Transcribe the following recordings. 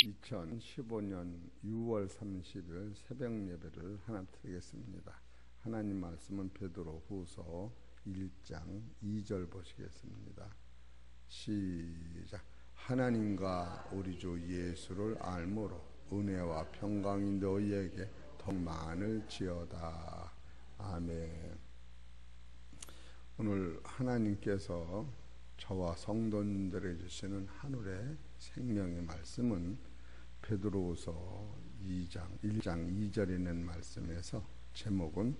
2015년 6월 30일 새벽 예배를 하나 드리겠습니다. 하나님 말씀은 베드로 후서 1장 2절 보시겠습니다. 시작. 하나님과 우리 주 예수를 알므로 은혜와 평강이 너희에게 더 많을지어다. 아멘. 오늘 하나님께서 저와 성도님들에게 주시는 하늘의 생명의 말씀은 베드로후서 1장 2절에 있는 말씀에서 제목은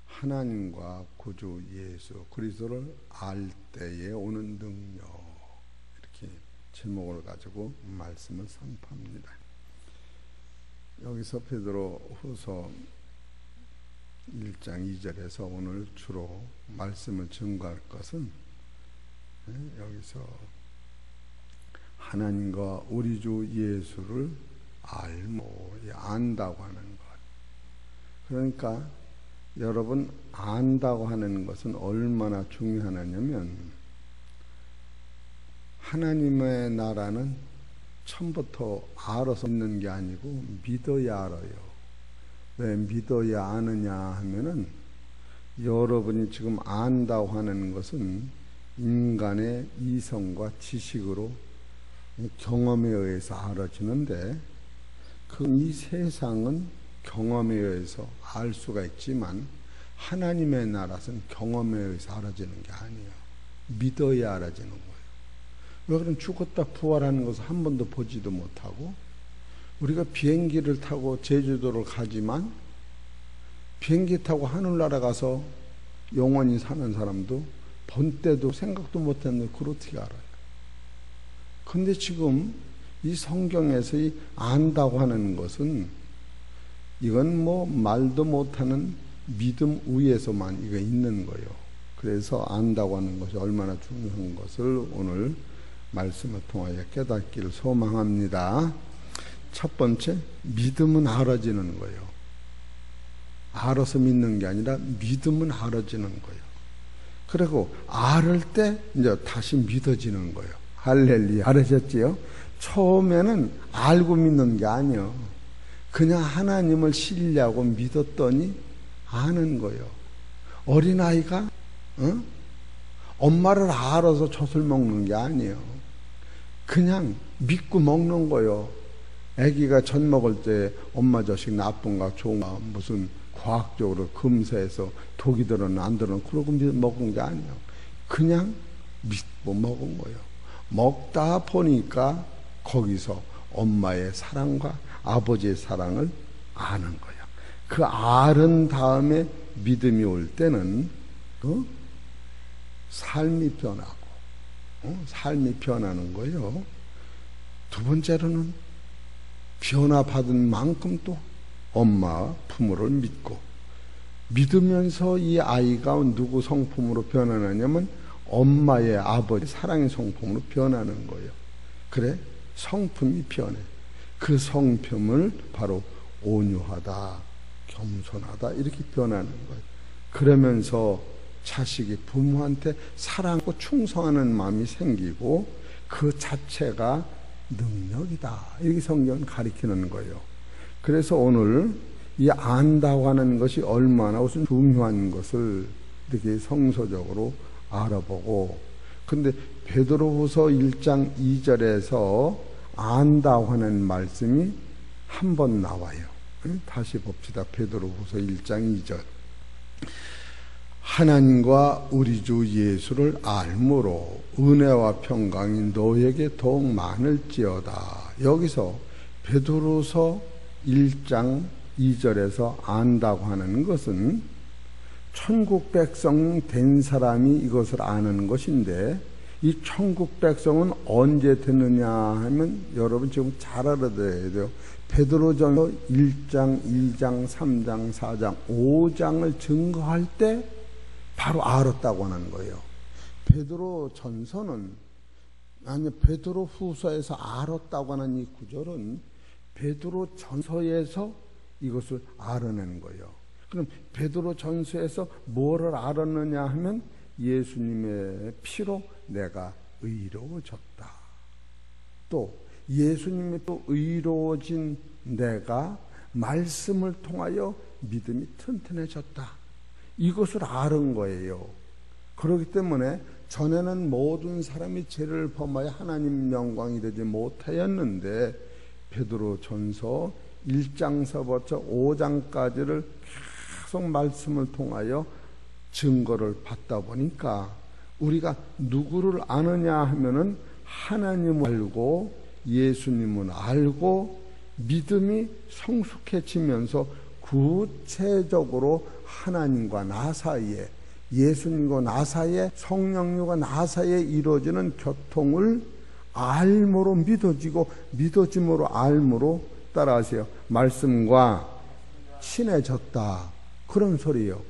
하나님과 구주 예수 그리스도를 알 때에 오는 능력, 이렇게 제목을 가지고 말씀을 선포합니다. 여기서 베드로후서 1장 2절에서 오늘 주로 말씀을 증거할 것은 여기서 하나님과 우리 주 예수를 안다고 하는 것. 그러니까 여러분, 안다고 하는 것은 얼마나 중요하냐면, 하나님의 나라는 처음부터 알아서 있는 게 아니고 믿어야 알아요. 왜 믿어야 아느냐 하면은, 여러분이 지금 안다고 하는 것은 인간의 이성과 지식으로 경험에 의해서 알아지는데, 이 세상은 경험에 의해서 알 수가 있지만 하나님의 나라는 경험에 의해서 알아지는 게 아니에요. 믿어야 알아지는 거예요. 왜 그럼 죽었다 부활하는 것을 한 번도 보지도 못하고, 우리가 비행기를 타고 제주도를 가지만 비행기 타고 하늘나라 가서 영원히 사는 사람도 본 때도 생각도 못했는데 그걸 어떻게 알아요? 근데 지금 이 성경에서 이 안다고 하는 것은 이건 뭐 말도 못하는 믿음 위에서만 이거 있는 거예요. 그래서 안다고 하는 것이 얼마나 중요한 것을 오늘 말씀을 통하여 깨닫기를 소망합니다. 첫 번째, 믿음은 알아지는 거예요. 알아서 믿는 게 아니라 믿음은 알아지는 거예요. 그리고 알을 때 이제 다시 믿어지는 거예요. 할렐루야. 알으셨지요? 처음에는 알고 믿는 게 아니에요. 그냥 하나님을 신뢰하고 믿었더니 아는 거예요. 어린아이가 엄마를 알아서 젖을 먹는 게 아니에요. 그냥 믿고 먹는 거예요. 아기가 젖 먹을 때 엄마 젖이 나쁜가 좋은가 무슨 과학적으로 검사해서 독이 들었나 안 들었나 그러고 먹은 게 아니에요. 그냥 믿고 먹은 거예요. 먹다 보니까 거기서 엄마의 사랑과 아버지의 사랑을 아는 거예요. 그 알은 다음에 믿음이 올 때는 삶이 변하고 삶이 변하는 거예요. 두 번째로는 변화받은 만큼 또 엄마 부모를 믿으면서 이 아이가 누구 성품으로 변하느냐면 엄마의 아버지 사랑의 성품으로 변하는 거예요. 그래, 성품이 변해. 그 성품을 바로 온유하다, 겸손하다 이렇게 변하는 거예요. 그러면서 자식이 부모한테 사랑하고 충성하는 마음이 생기고 그 자체가 능력이다. 이렇게 성경은 가리키는 거예요. 그래서 오늘 이 안다고 하는 것이 얼마나 우선 중요한 것을 이렇게 성서적으로 알아보고, 근데 베드로후서 1장 2절에서 안다고 하는 말씀이 한 번 나와요. 다시 봅시다. 베드로후서 1장 2절. 하나님과 우리 주 예수를 알므로 은혜와 평강이 너에게 더욱 많을지어다. 여기서 베드로후서 1장 2절에서 안다고 하는 것은 천국 백성 된 사람이 이것을 아는 것인데, 이 천국 백성은 언제 됐느냐 하면 여러분 지금 잘 알아둬야 돼요. 베드로전서 1장, 2장, 3장, 4장, 5장을 증거할 때 바로 알았다고 하는 거예요. 베드로전서는 베드로후서에서 알았다고 하는 이 구절은 베드로전서에서 이것을 알아내는 거예요. 그럼 베드로전서에서 뭐를 알았느냐 하면 예수님의 피로 내가 의로워졌다. 또 예수님이 또 의로워진 내가 말씀을 통하여 믿음이 튼튼해졌다. 이것을 아는 거예요. 그렇기 때문에 전에는 모든 사람이 죄를 범하여 하나님 영광이 되지 못하였는데 베드로전서 1장서부터 5장까지를 계속 말씀을 통하여 증거를 받다 보니까 우리가 누구를 아느냐 하면은 하나님을 알고 예수님을 알고 믿음이 성숙해지면서 구체적으로 하나님과 나 사이에, 예수님과 나 사이에, 성령님과 나 사이에 이루어지는 교통을 알므로 믿어지고 믿어짐으로 알므로 따라하세요. 말씀과 친해졌다. 그런 소리예요.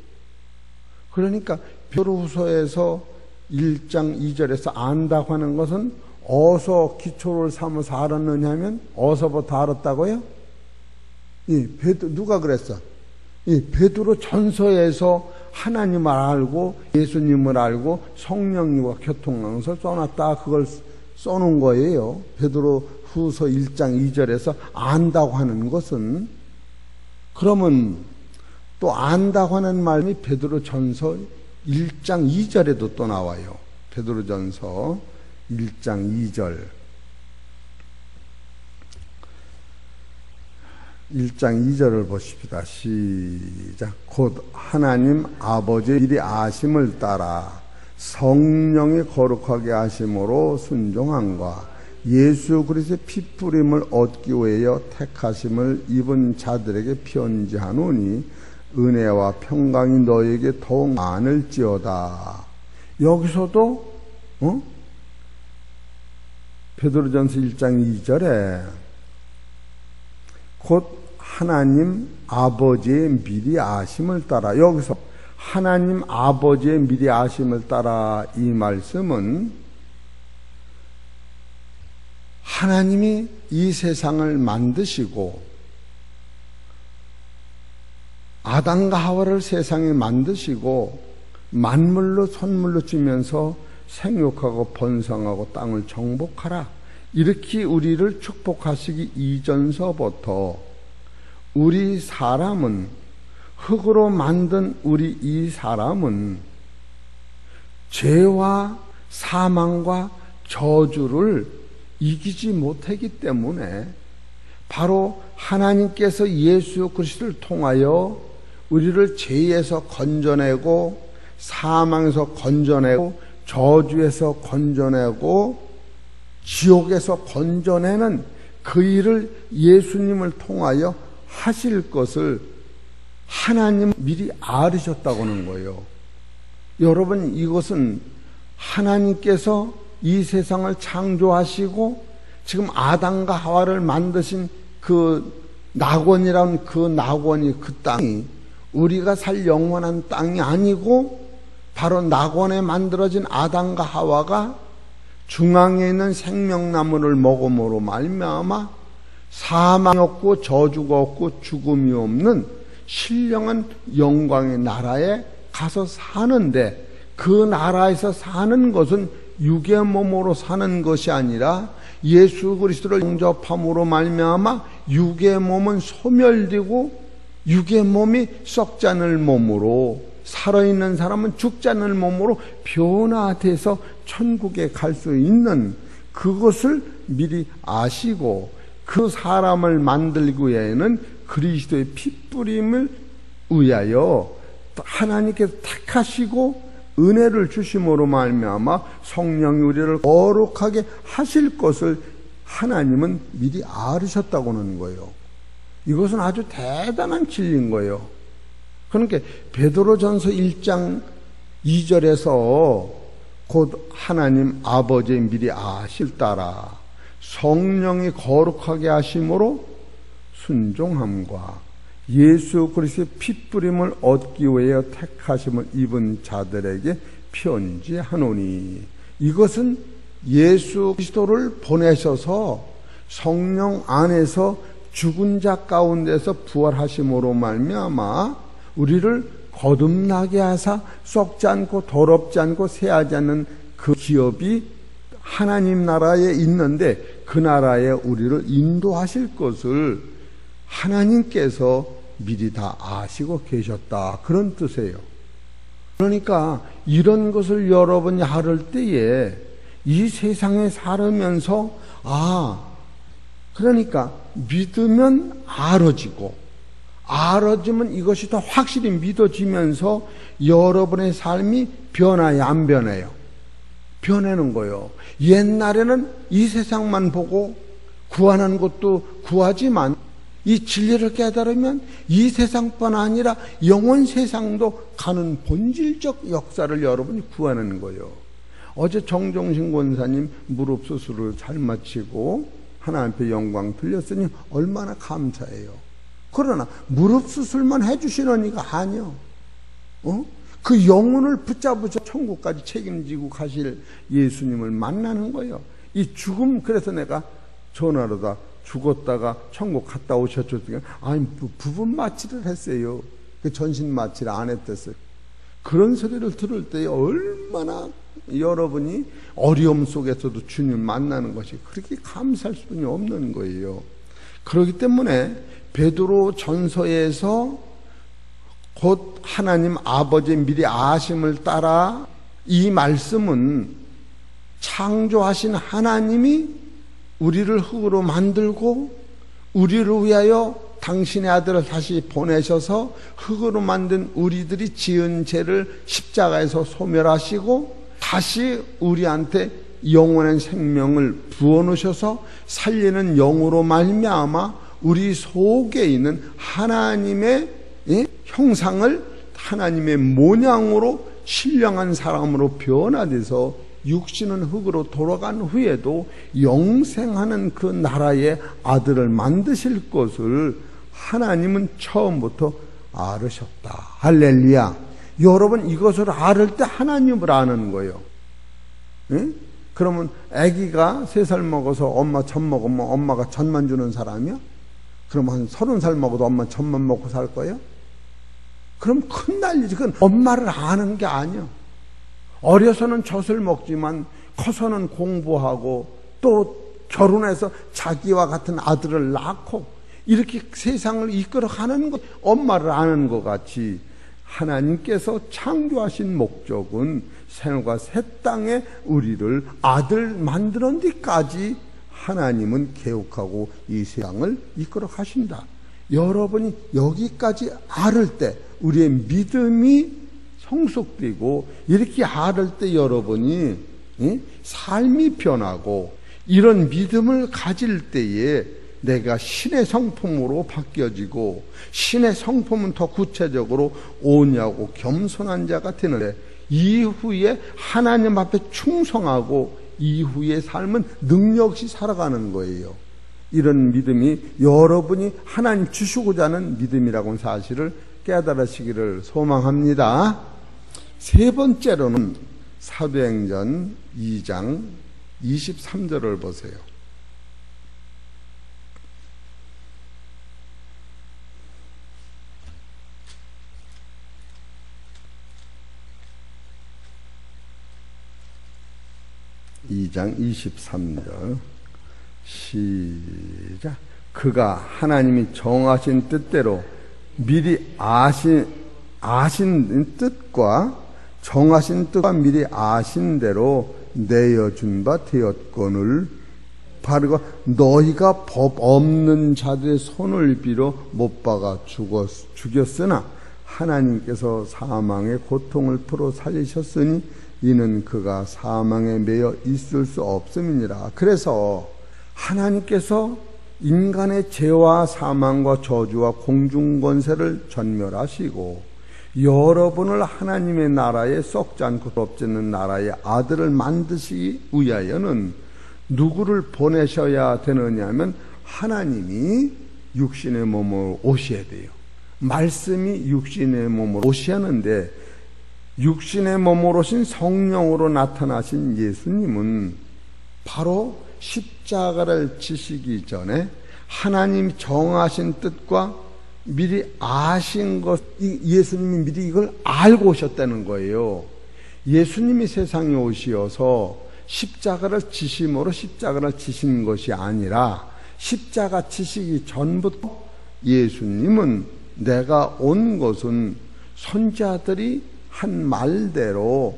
그러니까 베드로후서에서 1장 2절에서 안다고 하는 것은 어디서 기초를 삼아서 알았느냐 하면 어디서부터 알았다고요? 누가 그랬어? 베드로 전서에서 하나님을 알고 예수님을 알고 성령님과 교통하는 것을 써놨다. 그걸 써놓은 거예요. 베드로 후서 1장 2절에서 안다고 하는 것은. 그러면 또 안다고 하는 말이 베드로 전서 1장 2절에도 또 나와요. 베드로 전서 1장 2절. 1장 2절을 보십시다. 시작. 곧 하나님 아버지의 미리 아심을 따라 성령이 거룩하게 하심으로 순종함과 예수 그리스도의 피뿌림을 얻기 위하여 택하심을 입은 자들에게 편지하노니 은혜와 평강이 너에게 더욱 많을지어다. 여기서도 베드로전서 1장 2절에 곧 하나님 아버지의 미리 아심을 따라, 여기서 하나님 아버지의 미리 아심을 따라, 이 말씀은 하나님이 이 세상을 만드시고 아담과 하와를 세상에 만드시고 만물로 선물로 주면서 생육하고 번성하고 땅을 정복하라, 이렇게 우리를 축복하시기 이전서부터 우리 사람은, 흙으로 만든 우리 이 사람은 죄와 사망과 저주를 이기지 못하기 때문에 바로 하나님께서 예수 그리스도를 통하여 우리를 죄에서 건져내고 사망에서 건져내고 저주에서 건져내고 지옥에서 건져내는 그 일을 예수님을 통하여 하실 것을 하나님 미리 알으셨다고 하는 거예요. 여러분, 이것은 하나님께서 이 세상을 창조하시고 지금 아담과 하와를 만드신 그 낙원이라는 그 낙원이, 그 땅이 우리가 살 영원한 땅이 아니고 바로 낙원에 만들어진 아담과 하와가 중앙에 있는 생명나무를 먹음으로 말미암아 사망이 없고 저주가 없고 죽음이 없는 신령한 영광의 나라에 가서 사는데, 그 나라에서 사는 것은 육의 몸으로 사는 것이 아니라 예수 그리스도를 영접함으로 말미암아 육의 몸은 소멸되고 육의 몸이 썩지 않을 몸으로, 살아있는 사람은 죽지 않을 몸으로 변화돼서 천국에 갈 수 있는 그것을 미리 아시고 그 사람을 만들기 위해는 그리스도의 피뿌림을 위하여 하나님께서 택하시고 은혜를 주심으로 말미암아 성령이 우리를 거룩하게 하실 것을 하나님은 미리 알으셨다고 하는 거예요. 이것은 아주 대단한 진리인 거예요. 그러니까 베드로전서 1장 2절에서 곧 하나님 아버지의 미리 아실 따라 성령이 거룩하게 하심으로 순종함과 예수 그리스도의 피뿌림을 얻기 위하여 택하심을 입은 자들에게 편지하노니, 이것은 예수 그리스도를 보내셔서 성령 안에서 죽은 자 가운데서 부활하심으로 말미암아 우리를 거듭나게 하사 썩지 않고 더럽지 않고 새하지 않는 그 기업이 하나님 나라에 있는데, 그 나라에 우리를 인도하실 것을 하나님께서 미리 다 아시고 계셨다, 그런 뜻이에요. 그러니까 이런 것을 여러분이 알을 때에 이 세상에 살으면서 그러니까 믿으면 알아지고, 알아지면 이것이 더 확실히 믿어지면서 여러분의 삶이 변화요, 안 변해요? 변하는 거예요. 옛날에는 이 세상만 보고 구하는 것도 구하지만 이 진리를 깨달으면 이 세상뿐 아니라 영원 세상도 가는 본질적 역사를 여러분이 구하는 거예요. 어제 정종신 권사님 무릎 수술을 잘 마치고 하나님 앞에 영광 들렸으니 얼마나 감사해요. 그러나 무릎 수술만 해주시는 이가 아니요. 그 영혼을 붙잡으셔 천국까지 책임지고 가실 예수님을 만나는 거예요. 이 죽음, 그래서 내가 전화로다 죽었다가 천국 갔다 오셨죠. 아니, 부분 마취를 했어요. 그 전신 마취를 안 했댔어요. 그런 소리를 들을 때 얼마나 여러분이 어려움 속에서도 주님 만나는 것이 그렇게 감사할 수밖에 없는 거예요. 그렇기 때문에 베드로 전서에서 곧 하나님 아버지의 미리 아심을 따라 이 말씀은 창조하신 하나님이 우리를 흙으로 만들고 우리를 위하여 당신의 아들을 다시 보내셔서 흙으로 만든 우리들이 지은 죄를 십자가에서 소멸하시고 다시 우리한테 영원한 생명을 부어놓으셔서 살리는 영으로 말미암아 우리 속에 있는 하나님의 형상을 하나님의 모양으로 신령한 사람으로 변화돼서 육신은 흙으로 돌아간 후에도 영생하는 그 나라의 아들을 만드실 것을 하나님은 처음부터 알으셨다. 할렐루야. 여러분, 이것을 알을 때 하나님을 아는 거예요. 그러면 아기가 3살 먹어서 엄마 젖 먹으면 엄마가 젖만 주는 사람이야? 그럼 한 30살 먹어도 엄마 젖만 먹고 살 거예요? 그럼 큰 난리지. 그건 엄마를 아는 게 아니야. 어려서는 젖을 먹지만 커서는 공부하고 또 결혼해서 자기와 같은 아들을 낳고 이렇게 세상을 이끌어가는 것, 엄마를 아는 것 같이 하나님께서 창조하신 목적은 생과 새 땅에 우리를 아들 만드는 데까지 하나님은 계획하고 이 세상을 이끌어 가신다. 여러분이 여기까지 알을 때 우리의 믿음이 성숙되고 이렇게 알을 때 여러분이 삶이 변하고 이런 믿음을 가질 때에 내가 신의 성품으로 바뀌어지고 신의 성품은 더 구체적으로 온유하고 겸손한 자가 되는데 이후에 하나님 앞에 충성하고 이후의 삶은 능력 없이 살아가는 거예요. 이런 믿음이 여러분이 하나님 주시고자 하는 믿음이라고 하는 사실을 깨달으시기를 소망합니다. 세 번째로는 사도행전 2장 23절을 보세요. (2장 23절) 시작. 그가 하나님이 정하신 뜻대로 미리 아신 뜻과 정하신 뜻과 미리 아신 대로 내어준 바 되었거늘 바로 너희가 법 없는 자들의 손을 빌어 못 박아 죽였으나 하나님께서 사망의 고통을 풀어 살리셨으니 이는 그가 사망에 매여 있을 수 없음이니라. 그래서 하나님께서 인간의 죄와 사망과 저주와 공중권세를 전멸하시고 여러분을 하나님의 나라에 썩지 않고 더럽지 않는 나라의 아들을 만드시기 위하여는 누구를 보내셔야 되느냐면 하나님이 육신의 몸으로 오셔야 돼요. 말씀이 육신의 몸으로 오셔야 하는데 육신의 몸으로 오신 성령으로 나타나신 예수님은 바로 십자가를 지시기 전에 하나님 정하신 뜻과 미리 아신 것, 예수님이 미리 이걸 알고 오셨다는 거예요. 예수님이 세상에 오시어서 십자가를 지심으로 십자가를 지신 것이 아니라 십자가 지시기 전부터 예수님은 내가 온 것은 선지자들이 한 말대로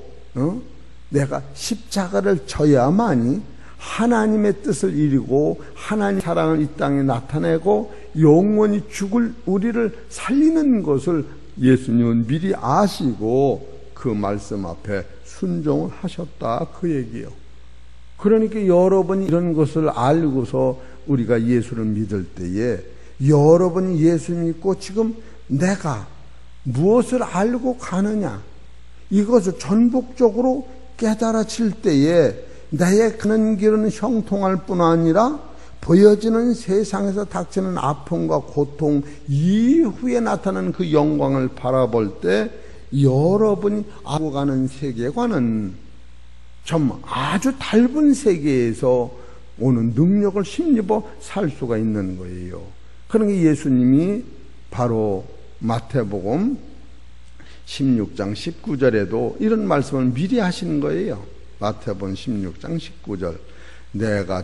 내가 십자가를 져야만이 하나님의 뜻을 이루고 하나님의 사랑을 이 땅에 나타내고 영원히 죽을 우리를 살리는 것을 예수님은 미리 아시고 그 말씀 앞에 순종을 하셨다, 그 얘기예요. 그러니까 여러분이 이런 것을 알고서 우리가 예수를 믿을 때에 여러분이 예수 믿고 지금 내가 무엇을 알고 가느냐, 이것을 전폭적으로 깨달아질 때에 나의 가는 길은 형통할 뿐 아니라 보여지는 세상에서 닥치는 아픔과 고통 이후에 나타나는 그 영광을 바라볼 때 여러분이 알고 가는 세계관은 좀 아주 짧은 세계에서 오는 능력을 힘입어 살 수가 있는 거예요. 그러니까 예수님이 바로 마태복음 16장 19절에도 이런 말씀을 미리 하신 거예요. 마태복음 16장 19절, 내가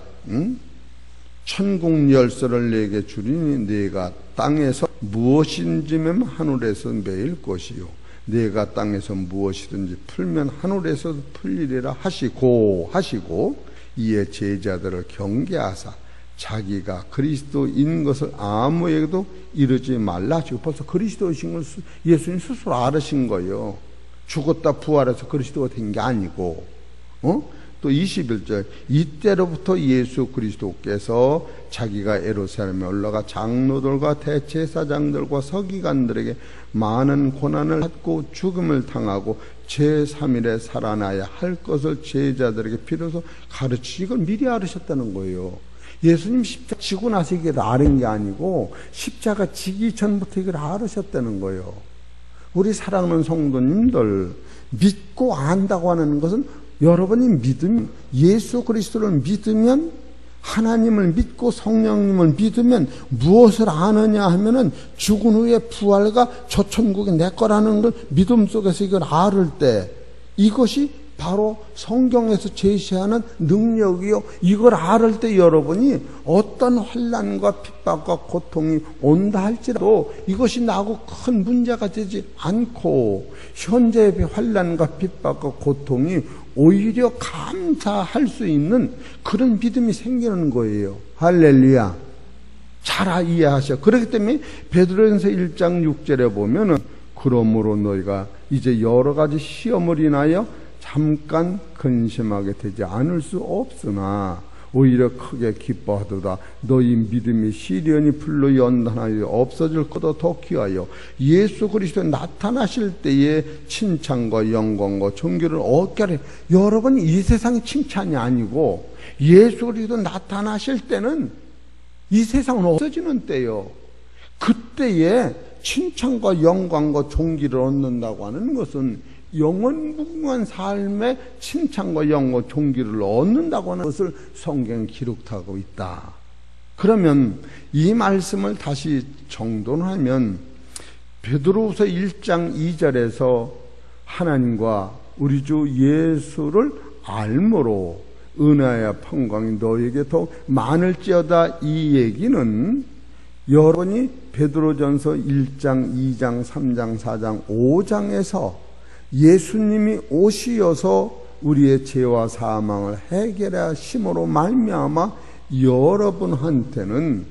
천국 열쇠를 내게 주리니 네가 땅에서 무엇인지 매면 하늘에서 매일 것이요 네가 땅에서 무엇이든지 풀면 하늘에서도 풀리리라 하시고 이에 제자들을 경계하사 자기가 그리스도인 것을 아무에게도 이르지 말라 하시고, 벌써 그리스도이신 걸 예수님 스스로 알으신 거예요. 죽었다 부활해서 그리스도가 된 게 아니고. 또 21절, 이때로부터 예수 그리스도께서 자기가 예루살렘에 올라가 장로들과 대제사장들과 서기관들에게 많은 고난을 받고 죽음을 당하고 제3일에 살아나야 할 것을 제자들에게 비로소 가르치시, 이걸 미리 알으셨다는 거예요. 예수님 십자가 지고 나서 이걸 아는 게 아니고 십자가 지기 전부터 이걸 알으셨다는 거예요. 우리 사랑하는 성도님들, 믿고 안다고 하는 것은 여러분이 믿으면, 예수 그리스도를 믿으면, 하나님을 믿고 성령님을 믿으면 무엇을 아느냐 하면은 죽은 후에 부활과 저 천국이 내 거라는 걸 믿음 속에서 이걸 알을 때, 이것이 바로 성경에서 제시하는 능력이요. 이걸 알을 때 여러분이 어떤 환난과 핍박과 고통이 온다 할지라도 이것이 나하고 큰 문제가 되지 않고 현재의 환난과 핍박과 고통이 오히려 감사할 수 있는 그런 믿음이 생기는 거예요. 할렐루야. 잘 이해하셔. 그렇기 때문에 베드로전서 1장 6절에 보면은 그러므로 너희가 이제 여러 가지 시험을 인하여 잠깐 근심하게 되지 않을 수 없으나 오히려 크게 기뻐하도다. 너희 믿음이 시련이 불로 연단하여 없어질 것도 더 귀하여 예수 그리스도에 나타나실 때에 칭찬과 영광과 존귀를 얻게 하려. 여러분, 이 세상의 칭찬이 아니고 예수 그리스도 나타나실 때는 이 세상은 없어지는 때요. 그때에 칭찬과 영광과 존귀를 얻는다고 하는 것은 영원무궁한 삶의 칭찬과 영광, 존귀를 얻는다고 하는 것을 성경에 기록하고 있다. 그러면 이 말씀을 다시 정돈하면 베드로후서 1장 2절에서 하나님과 우리 주 예수를 알므로 은혜와 평강이 너에게 더 많을지어다, 이 얘기는 여러분이 베드로전서 1장, 2장, 3장, 4장, 5장에서 예수님이 오시어서 우리의 죄와 사망을 해결하심으로 말미암아 여러분한테는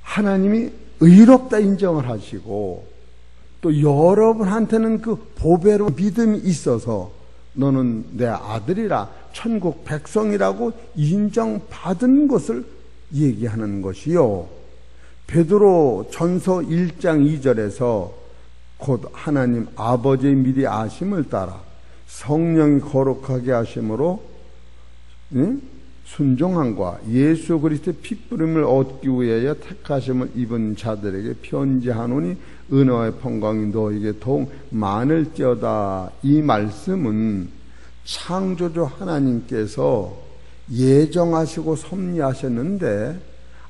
하나님이 의롭다 인정을 하시고 또 여러분한테는 그 보배로 믿음이 있어서 너는 내 아들이라 천국 백성이라고 인정받은 것을 얘기하는 것이요. 베드로 전서 1장 2절에서 곧 하나님 아버지의 미리 아심을 따라 성령이 거룩하게 하심으로 순종함과 예수 그리스도의 핏부림을 얻기 위하여 택하심을 입은 자들에게 편지하노니 은혜와 평강이 너에게 더욱 많을지어다. 이 말씀은 창조주 하나님께서 예정하시고 섭리하셨는데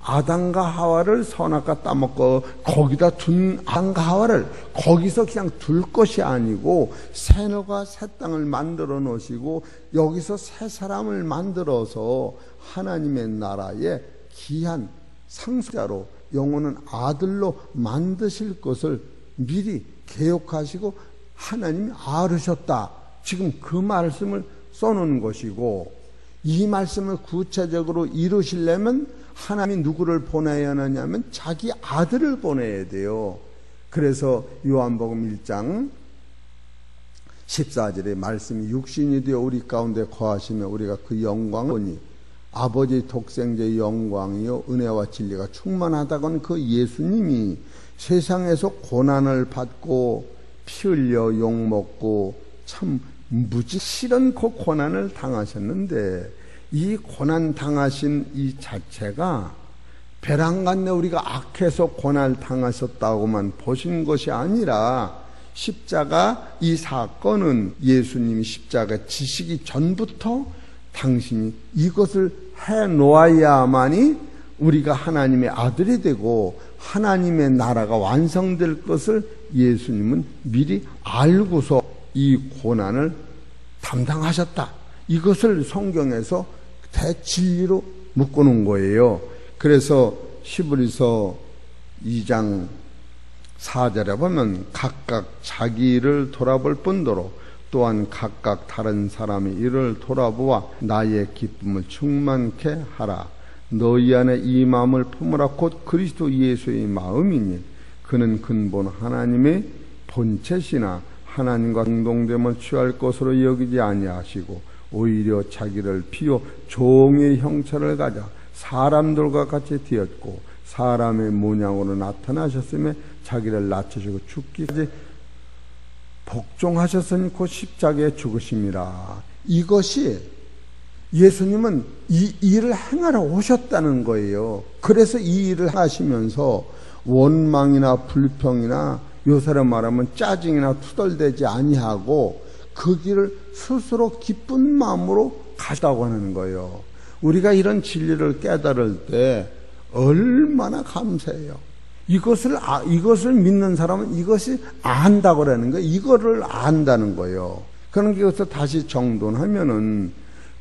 아담과 하와를 선악과 따먹고 거기다 둔 아담과 하와를 거기서 그냥 둘 것이 아니고 새하늘과 새 땅을 만들어 놓으시고 여기서 새 사람을 만들어서 하나님의 나라의 귀한 상속자로 영원한 아들로 만드실 것을 미리 계획하시고 하나님이 아르셨다. 지금 그 말씀을 써놓은 것이고, 이 말씀을 구체적으로 이루시려면 하나님이 누구를 보내야 하느냐면 자기 아들을 보내야 돼요. 그래서 요한복음 1장 14절의 말씀이 육신이 되어 우리 가운데 거하시며 우리가 그 영광을 보니 아버지 독생자의 영광이요 은혜와 진리가 충만하다고는 그 예수님이 세상에서 고난을 받고 피 흘려 욕먹고 참 무지 싫은 그 고난을 당하셨는데, 이 고난 당하신 이 자체가 배랑간에 우리가 악해서 고난을 당하셨다고만 보신 것이 아니라 십자가 이 사건은 예수님이 십자가 지시기 전부터 당신이 이것을 해 놓아야만이 우리가 하나님의 아들이 되고 하나님의 나라가 완성될 것을 예수님은 미리 알고서 이 고난을 담당하셨다. 이것을 성경에서 대진리로 묶어놓은 거예요. 그래서 히브리서 2장 4절에 보면 각각 자기 일을 돌아볼 뿐더러 또한 각각 다른 사람의 일을 돌아보아 나의 기쁨을 충만케 하라. 너희 안에 이 마음을 품으라. 곧 그리스도 예수의 마음이니 그는 근본 하나님의 본체시나 하나님과 공동됨을 취할 것으로 여기지 아니하시고 오히려 자기를 비워 종의 형체를 가져 사람들과 같이 되었고 사람의 모양으로 나타나셨으며 자기를 낮추시고 죽기까지 복종하셨으니 곧 십자가에 죽으심이라. 이것이 예수님은 이 일을 행하러 오셨다는 거예요. 그래서 이 일을 하시면서 원망이나 불평이나 요새로 말하면 짜증이나 투덜대지 아니하고 그 길을 스스로 기쁜 마음으로 가다고 하는 거예요. 우리가 이런 진리를 깨달을 때 얼마나 감사해요. 이것을 믿는 사람은 이것이 안다고 그러는 거예요. 이거를 안다는 거예요. 그런 것을 다시 정돈하면은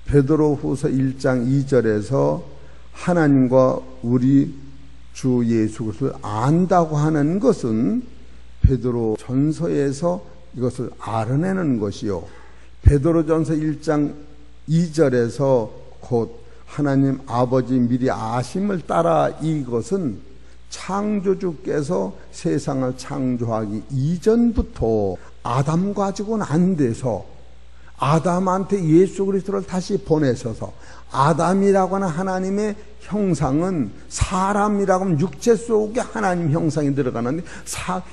베드로후서 1장 2절에서 하나님과 우리 주 예수 그리스도를 안다고 하는 것은 베드로 전서에서 이것을 알아내는 것이요. 베드로전서 1장 2절에서 곧 하나님 아버지 미리 아심을 따라 이것은 창조주께서 세상을 창조하기 이전부터 아담 가지고는 안 돼서 아담한테 예수 그리스도를 다시 보내셔서 아담이라고 하는 하나님의 형상은 사람이라고 하면 육체 속에 하나님 형상이 들어가는데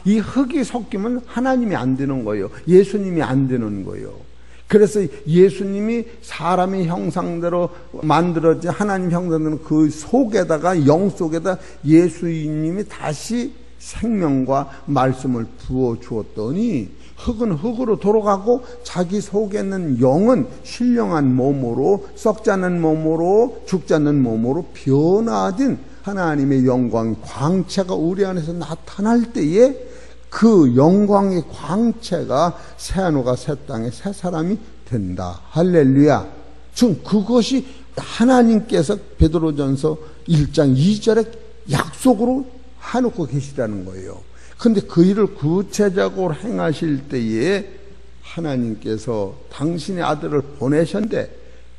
이 흙이 섞이면 하나님이 안 되는 거예요. 예수님이 안 되는 거예요. 그래서 예수님이 사람의 형상대로 만들어진 하나님 형상대로 그 속에다가 영 속에다 예수님이 다시 생명과 말씀을 부어 주었더니 흙은 흙으로 돌아가고 자기 속에 있는 영은 신령한 몸으로 썩지 않는 몸으로 죽지 않는 몸으로 변화된 하나님의 영광 광채가 우리 안에서 나타날 때에 그 영광의 광채가 새하늘과 새 땅의 새 사람이 된다. 할렐루야. 지금 그것이 하나님께서 베드로전서 1장 2절에 약속으로 해놓고 계시다는 거예요. 근데 그 일을 구체적으로 행하실 때에 하나님께서 당신의 아들을 보내셨는데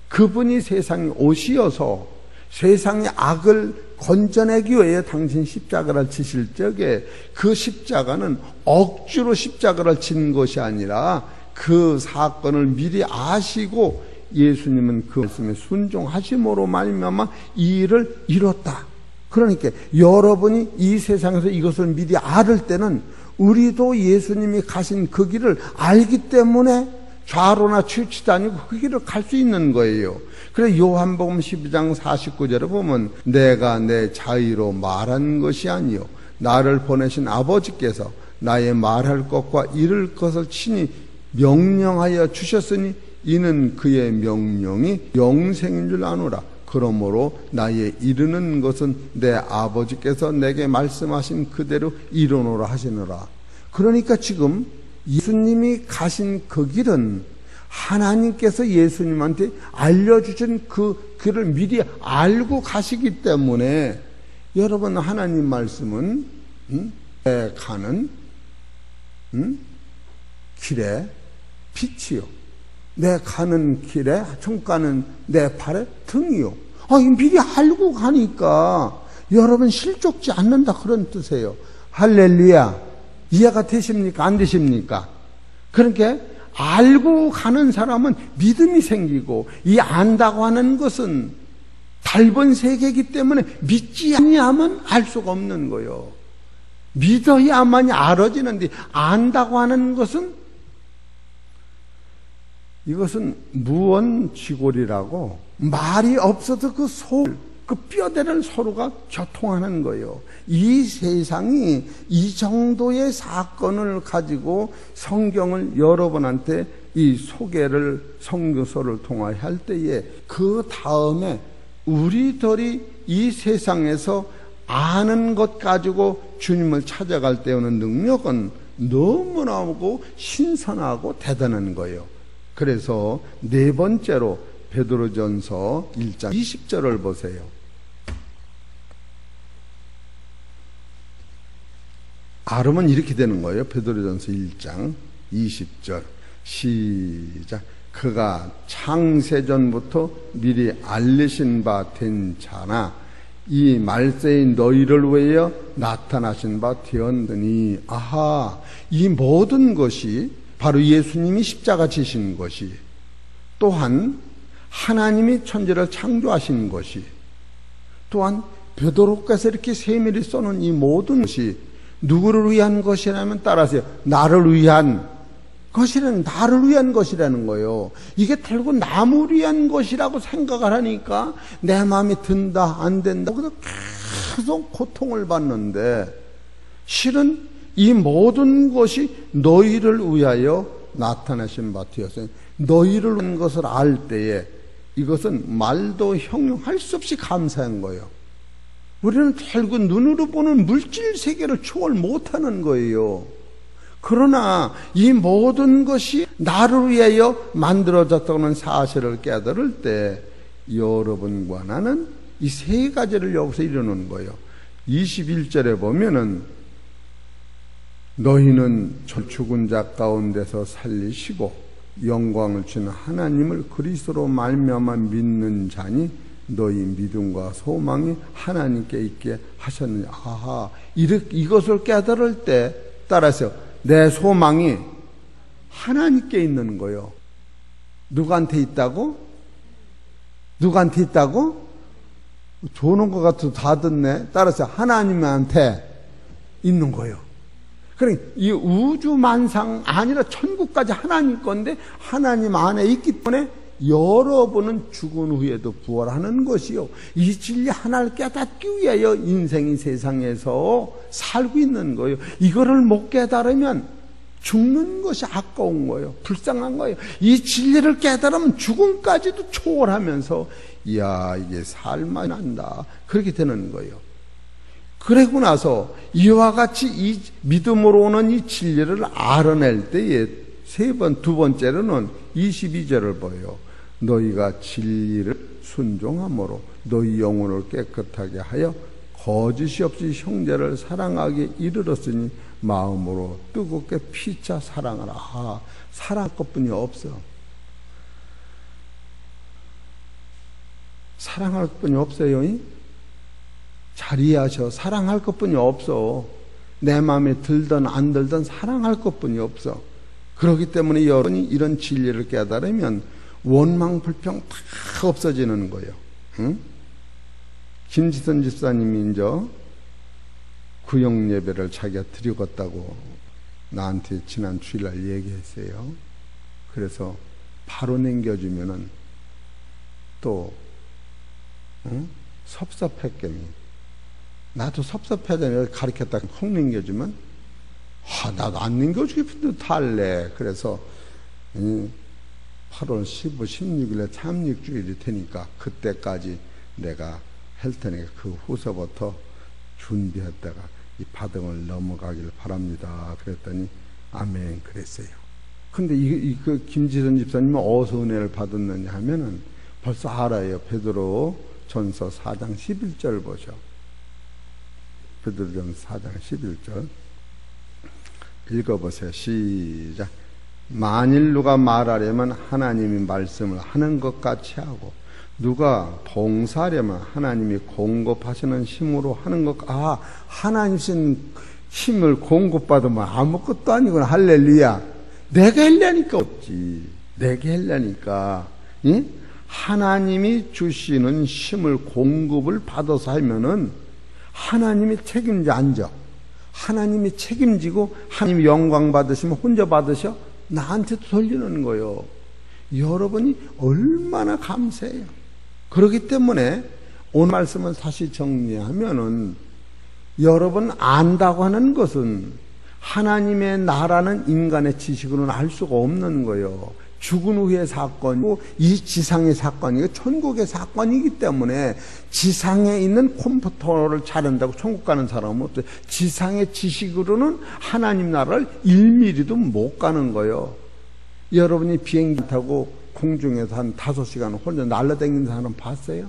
그분이 세상에 오시어서 세상의 악을 건져내기 위해 당신 십자가를 지실 적에 그 십자가는 억지로 십자가를 진 것이 아니라 그 사건을 미리 아시고 예수님은 그 말씀에 순종하심으로 말미암아 이 일을 이뤘다. 그러니까 여러분이 이 세상에서 이것을 미리 알을 때는 우리도 예수님이 가신 그 길을 알기 때문에 좌로나 치우치지 아니고 그 길을 갈 수 있는 거예요. 그래서 요한복음 12장 49절에 보면 내가 내 자의로 말한 것이 아니요 나를 보내신 아버지께서 나의 말할 것과 이룰 것을 친히 명령하여 주셨으니 이는 그의 명령이 영생인 줄 아노라. 그러므로 나의 이르는 것은 내 아버지께서 내게 말씀하신 그대로 이루노라 하시노라. 그러니까 지금 예수님이 가신 그 길은 하나님께서 예수님한테 알려주신 그 길을 미리 알고 가시기 때문에 여러분, 하나님 말씀은 내 가는 길에 빛이요, 내 가는 길에 총가는 내 발의 등이요. 미리 알고 가니까 여러분 실족지 않는다, 그런 뜻이에요. 할렐루야. 이해가 되십니까? 안 되십니까? 그러니까 알고 가는 사람은 믿음이 생기고, 이 안다고 하는 것은 닮은 세계이기 때문에 믿지 않으면 알 수가 없는 거예요. 믿어야만이 알아지는데, 안다고 하는 것은, 이것은 무언지골이라고, 말이 없어도 그 뼈대는 서로가 교통하는 거예요. 이 세상이 이 정도의 사건을 가지고 성경을 여러분한테 이 소개를, 성교서를 통하여 할 때에, 그 다음에 우리들이 이 세상에서 아는 것 가지고 주님을 찾아갈 때 오는 능력은 너무나고 신선하고 대단한 거예요. 그래서 네 번째로 베드로전서 1장 20절을 보세요. 아름은 이렇게 되는 거예요. 베드로전서 1장 20절 시작. 그가 창세전부터 미리 알리신 바 된 자나 이 말세인 너희를 위하여 나타나신 바 되었느니. 아하, 이 모든 것이 바로 예수님이 십자가 지신 것이, 또한 하나님이 천지를 창조하신 것이, 또한 베드로께서 이렇게 세밀히 써놓은 이 모든 것이 누구를 위한 것이라면 따라서요, 나를 위한 것이라는, 나를 위한 것이라는 거예요. 이게 결국 남을 위한 것이라고 생각을 하니까 내 마음이 든다 안 된다 그래서 계속 고통을 받는데, 실은 이 모든 것이 너희를 위하여 나타나신 바 되었어요. 너희를 위한 것을 알 때에 이것은 말도 형용할 수 없이 감사한 거예요. 우리는 결국 눈으로 보는 물질 세계를 초월 못하는 거예요. 그러나 이 모든 것이 나를 위하여 만들어졌다는 사실을 깨달을 때 여러분과 나는 이 세 가지를 여기서 이루는 거예요. 21절에 보면은 너희는 죽은 자 가운데서 살리시고 영광을 주는 하나님을 그리스도로 말미암아 믿는 자니 너희 믿음과 소망이 하나님께 있게 하셨느냐. 아하, 이것을 깨달을 때 따라서 내 소망이 하나님께 있는 거예요. 누구한테 있다고? 누구한테 있다고? 좋은 것 같아도 다 듣네. 따라서 하나님한테 있는 거예요. 그러니까 이 우주만상 아니라 천국까지 하나님 건데 하나님 안에 있기 때문에 여러분은 죽은 후에도 부활하는 것이요, 이 진리 하나를 깨닫기 위하여 인생이 세상에서 살고 있는 거예요. 이거를 못 깨달으면 죽는 것이 아까운 거예요. 불쌍한 거예요. 이 진리를 깨달으면 죽음까지도 초월하면서 이야, 이게 살만 난다, 그렇게 되는 거예요. 그러고 나서 이와 같이 이 믿음으로 오는 이 진리를 알아낼 때에 두 번째로는 22절을 보여요. 너희가 진리를 순종함으로 너희 영혼을 깨끗하게 하여 거짓이 없이 형제를 사랑하게 이르렀으니 마음으로 뜨겁게 피차 사랑하라. 아, 사랑할 것뿐이 없어. 사랑할 것뿐이 없어요. 잘 이해하셔. 사랑할 것뿐이 없어. 내 마음에 들든 안 들든 사랑할 것뿐이 없어. 그렇기 때문에 여러분이 이런 진리를 깨달으면 원망 불평 다 없어지는 거예요. 응? 김지선 집사님이 이제 구역 예배를 자기가 드리겠다고 나한테 지난 주일날 얘기했어요. 그래서 바로 남겨주면은 또 섭섭했겠니. 나도 섭섭하잖아요. 가르쳤다 콩 남겨주면 나도 안 남겨주겠는데 달래. 그래서 8월 15, 16일에 참육주일이 되니까 그때까지 내가 할 테니까 그 후서부터 준비했다가 이 바닥을 넘어가길 바랍니다. 그랬더니 아멘 그랬어요. 근데 그 김지선 집사님은 어디서 은혜를 받았느냐 하면은 벌써 알아요. 베드로 전서 4장 11절 보죠. 베드로 전서 4장 11절 읽어보세요. 시작. 만일 누가 말하려면 하나님이 말씀을 하는 것 같이 하고 누가 봉사하려면 하나님이 공급하시는 힘으로 하는 것. 하나님 신 힘을 공급받으면 아무것도 아니구나. 할렐루야. 내가 하려니까 없지. 내가 하려니까. 응? 하나님이 주시는 힘을 공급을 받아서 하면은 하나님이 책임져 앉아. 하나님이 책임지고 하나님이 영광 받으시면 혼자 받으셔? 나한테도 돌리는 거예요. 여러분이 얼마나 감사해요. 그렇기 때문에 오늘 말씀을 다시 정리하면은 여러분 안다고 하는 것은 하나님의 나라는 인간의 지식으로는 알 수가 없는 거예요. 죽은 후의 사건이고 이 지상의 사건이고 천국의 사건이기 때문에 지상에 있는 컴퓨터를 잘한다고 천국 가는 사람은 어때요? 지상의 지식으로는 하나님 나라를 1mm도 못 가는 거예요. 여러분이 비행기 타고 공중에서 한 5시간 혼자 날아다니는 사람 봤어요?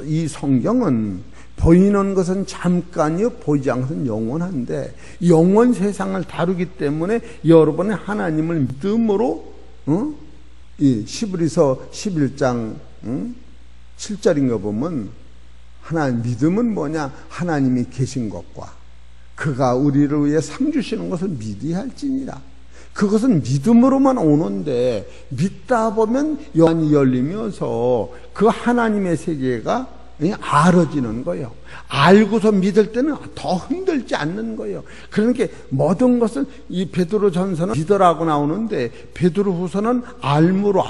이 성경은 보이는 것은 잠깐이요 보이지 않는 것은 영원한데 영원 세상을 다루기 때문에 여러분의 하나님을 믿음으로 이 시브리서 11장 7절인가 보면 하나님 믿음은 뭐냐? 하나님이 계신 것과 그가 우리를 위해 상 주시는 것을 믿어야 할지니라. 그것은 믿음으로만 오는데 믿다 보면 영안이 열리면서 그 하나님의 세계가 알아지는 거예요. 알고서 믿을 때는 더 힘들지 않는 거예요. 그러니까 모든 것을 이 베드로 전서는 믿으라고 나오는데 베드로 후서는 알므로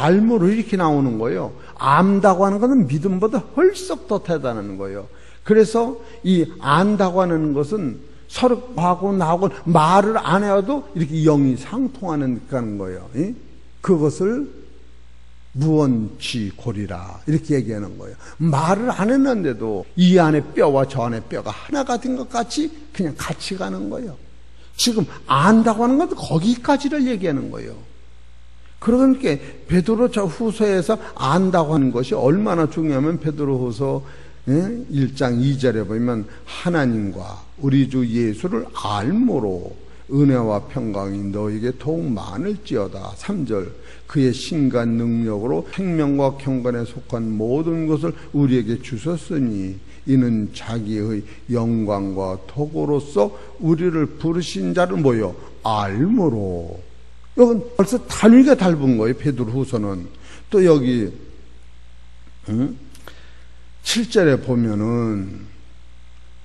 이렇게 나오는 거예요. 안다고 하는 것은 믿음보다 훨씬 더 대단한 거예요. 그래서 이 안다고 하는 것은 서로 하고 나하고 말을 안 해도 이렇게 영이 상통하는 거예요. 그것을 무언지골이라 이렇게 얘기하는 거예요. 말을 안 했는데도 이 안에 뼈와 저 안에 뼈가 하나가 된 것 같이 그냥 같이 가는 거예요. 지금 안다고 하는 것도 거기까지를 얘기하는 거예요. 그러니까 베드로 후서에서 안다고 하는 것이 얼마나 중요하면 베드로 후서 1장 2절에 보면 하나님과 우리 주 예수를 알므로 은혜와 평강이 너에게 더욱 많을지어다. 3절 그의 신과 능력으로 생명과 경건에 속한 모든 것을 우리에게 주셨으니 이는 자기의 영광과 도구로서 우리를 부르신 자를 뭐요? 알므로. 여긴 벌써 단위가 닮은 거예요. 베드로 후서는. 또 여기 7절에 보면은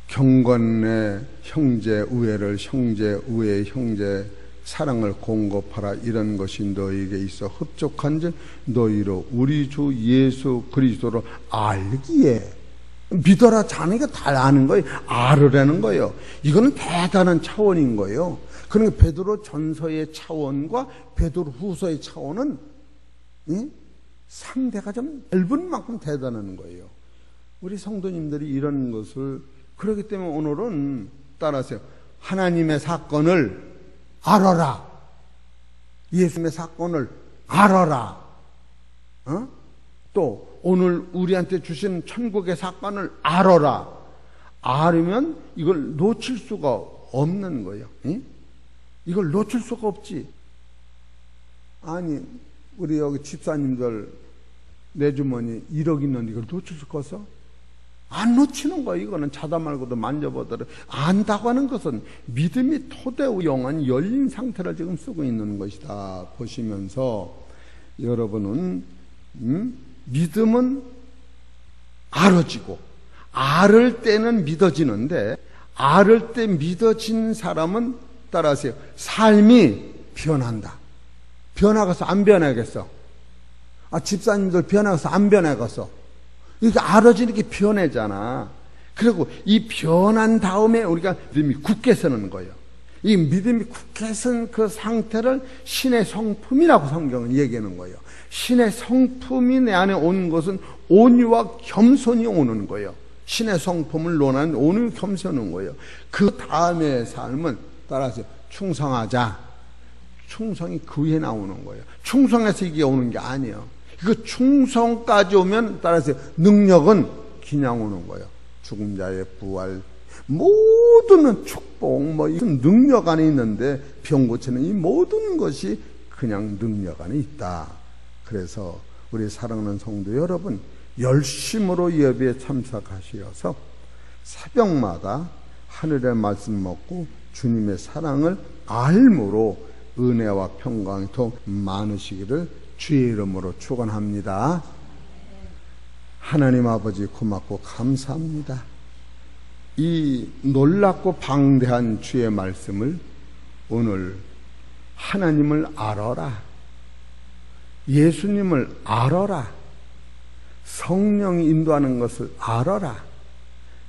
경건의 형제 우애를 형제 우애의 형제 사랑을 공급하라. 이런 것이 너희에게 있어 흡족한즉 너희로 우리 주 예수 그리스도를 알기에. 믿어라. 자네가 다 아는 거예요. 알으라는 거예요. 이거는 대단한 차원인 거예요. 그러니까 베드로 전서의 차원과 베드로 후서의 차원은 상대가 좀 넓은 만큼 대단한 거예요. 우리 성도님들이 이런 것을 그렇기 때문에 오늘은 따라하세요. 하나님의 사건을 알아라. 예수님의 사건을 알아라. 또 오늘 우리한테 주신 천국의 사건을 알아라. 알으면 이걸 놓칠 수가 없는 거예요. 이걸 놓칠 수가 없지. 아니 우리 여기 집사님들 내 주머니 1억 있는데 이걸 놓칠 수가 없어? 안 놓치는 거예요. 이거는 자다 말고도 만져보더라도. 안다고 하는 것은 믿음이 토대의 영안 열린 상태를 지금 쓰고 있는 것이다. 보시면서 여러분은 믿음은 알아지고 알을 때는 믿어지는데 알을 때 믿어진 사람은 따라하세요. 삶이 변한다. 변하겠어? 안 변하겠어? 집사님들 변하겠어? 안 변하겠어? 이렇게 알아지는 게 변해잖아. 그리고 이 변한 다음에 우리가 믿음이 굳게 서는 거예요. 이 믿음이 굳게 선 그 상태를 신의 성품이라고 성경은 얘기하는 거예요. 신의 성품이 내 안에 오는 것은 온유와 겸손이 오는 거예요. 신의 성품을 논하는 온유 겸손이 오는 거예요. 그 다음에 삶은 따라서 충성하자. 충성이 그 위에 나오는 거예요. 충성해서 이게 오는 게 아니에요. 그 충성까지 오면 따라서 능력은 그냥 오는 거예요. 죽은 자의 부활, 모든 축복, 이런 능력 안에 있는데 병 고치는 이 모든 것이 그냥 능력 안에 있다. 그래서 우리 사랑하는 성도 여러분, 열심으로 예배에 참석하시어서 새벽마다 하늘의 말씀 먹고 주님의 사랑을 알므로 은혜와 평강이 더 많으시기를 주의 이름으로 축원합니다. 하나님 아버지 고맙고 감사합니다. 이 놀랍고 방대한 주의 말씀을 오늘 하나님을 알아라, 예수님을 알아라, 성령이 인도하는 것을 알아라.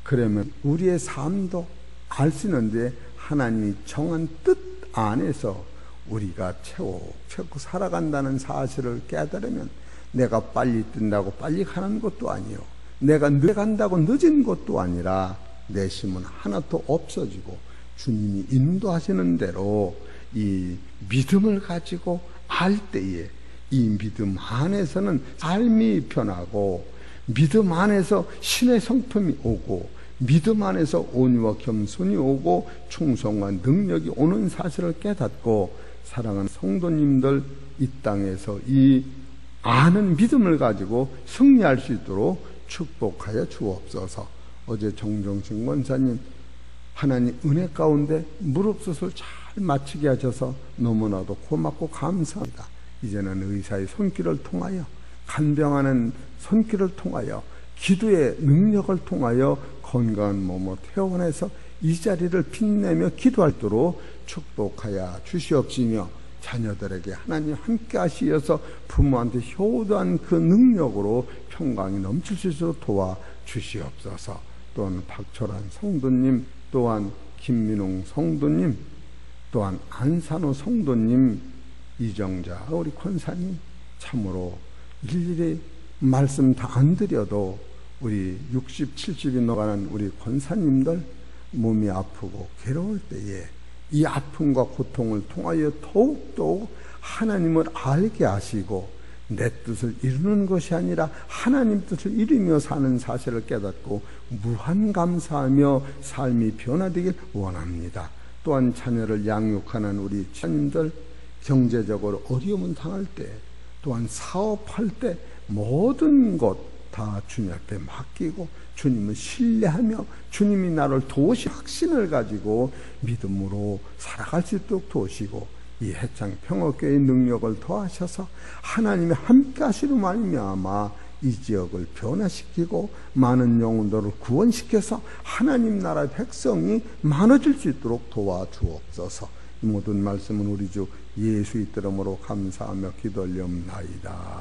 그러면 우리의 삶도 알 수 있는데 하나님이 정한 뜻 안에서 우리가 채우고 살아간다는 사실을 깨달으면 내가 빨리 뜬다고 빨리 가는 것도 아니요, 내가 늦게 간다고 늦은 것도 아니라 내 힘은 하나도 없어지고 주님이 인도하시는 대로 이 믿음을 가지고 할 때에 이 믿음 안에서는 삶이 변하고, 믿음 안에서 신의 성품이 오고, 믿음 안에서 온유와 겸손이 오고 충성과 능력이 오는 사실을 깨닫고, 사랑하는 성도님들 이 땅에서 이 아는 믿음을 가지고 승리할 수 있도록 축복하여 주옵소서. 어제 정정신 권사님 하나님 은혜 가운데 무릎 수술 잘 마치게 하셔서 너무나도 고맙고 감사합니다. 이제는 의사의 손길을 통하여, 간병하는 손길을 통하여, 기도의 능력을 통하여 건강한 몸으로 퇴원해서 이 자리를 빛내며 기도하도록 축복하여 주시옵시며, 자녀들에게 하나님 함께 하시어서 부모한테 효도한 그 능력으로 평강이 넘칠 수 있도록 도와주시옵소서. 또한 박철환 성도님, 또한 김민웅 성도님, 또한 안산호 성도님, 이정자 우리 권사님, 참으로 일일이 말씀 다 안 드려도 우리 60, 70이 넘어가는 우리 권사님들 몸이 아프고 괴로울 때에 이 아픔과 고통을 통하여 더욱더욱 하나님을 알게 하시고, 내 뜻을 이루는 것이 아니라 하나님 뜻을 이루며 사는 사실을 깨닫고 무한 감사하며 삶이 변화되길 원합니다. 또한 자녀를 양육하는 우리 자녀님들, 경제적으로 어려움을 당할 때, 또한 사업할 때 모든 것 다 주님 앞에 맡기고 주님을 신뢰하며 주님이 나를 도우시 확신을 가지고 믿음으로 살아갈 수 있도록 도우시고, 이 해창 평화교회의 능력을 더하셔서 하나님의 함께 하시는 말미암아 이 지역을 변화시키고 많은 영혼들을 구원시켜서 하나님 나라의 백성이 많아질 수 있도록 도와주옵소서. 이 모든 말씀은 우리 주 예수의 이름으로 감사하며 기도 올리옵나이다.